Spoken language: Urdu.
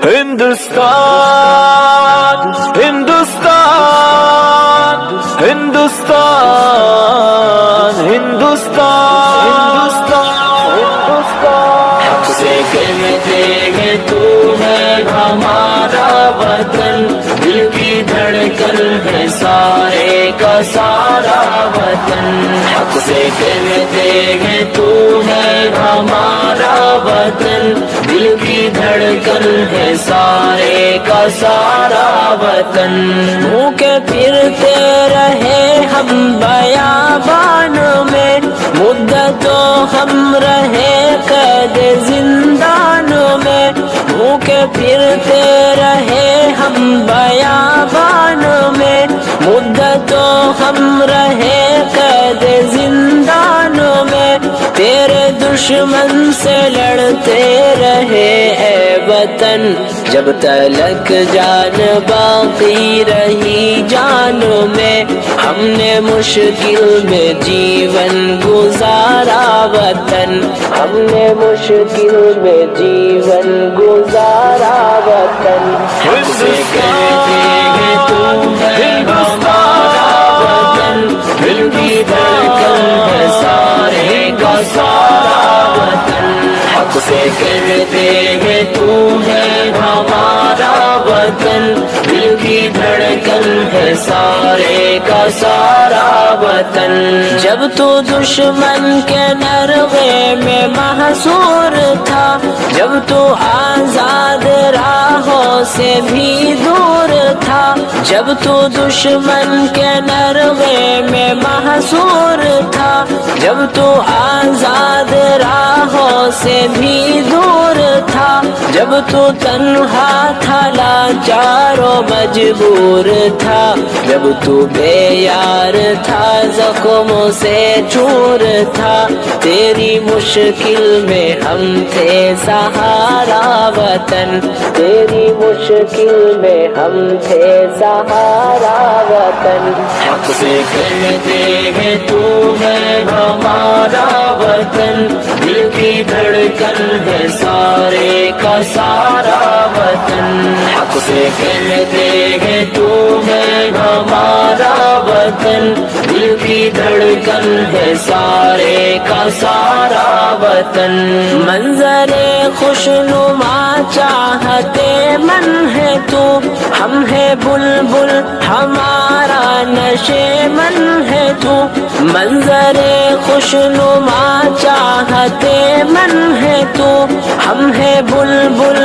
ہندوستان ہندوستان ہندوستان ہندوستان ہندوستان سے کہتے ہیں تو ہے ہمارا وطن، دل کی دھڑکن ہے سارے کا سارا وطن۔ حق سے کہتے ہیں تو ہے ہمارا وطن، دل کی دھڑکن ہے سارے کا سارا وطن۔ بھوکے پھرتے رہے ہم بیابان میں، مدتوں ہم رہے قید زندان میں، بھوکے پھرتے رہے ہم بیابان میں، مدتوں ہم رہے قید زندان میں، تیرے دشمن سے لڑتے رہے اے وطن، جب تلک جان باقی رہی جان میں، ہم نے مشکل میں جیون گزارا وطن، ہم نے مشکل میں جیون گزارا وطن۔ حق سے کہتے ہیں تو ہے ہمارا وطن، دل کی دھڑکن ہے سارے کا سارا وطن۔ حق سے کہتے ہیں تو ہے ہمارا وطن، دل کی دھڑکن ہے سارے کا سارا وطن۔ جب تو دشمن کے نرغے میں محصور تھا، جب تو آزاد راہوں سے بھی دور تھا، جب تو دشمن کے نرغے میں محصور تھا، جب تو آزاد راہوں سے بھی دور تھا، جب تو تنہا تھا لاچار و مجبور تھا، جب تو بے یار تھا زخموں سے چور تھا، تیری مشکل میں ہم تھے سہارا وطن، تیری مشکل میں ہم تھے سہارا وطن۔ حق سے کہتے ہیں تو ہے ہمارا وطن، دل کی دھڑکن ہے سارے کا سارا وطن۔ حق سے کہتے ہیں تو ہے ہمارا وطن، دل کی دھڑکن ہے سارے کا سارا وطن۔ منظر خوشنما چاہتے من ہے تو، ہم ہے بلبل ہمارا نشے من ہے تو، منظر خوشنما چاہتے من ہے تو، ہم ہے بلبل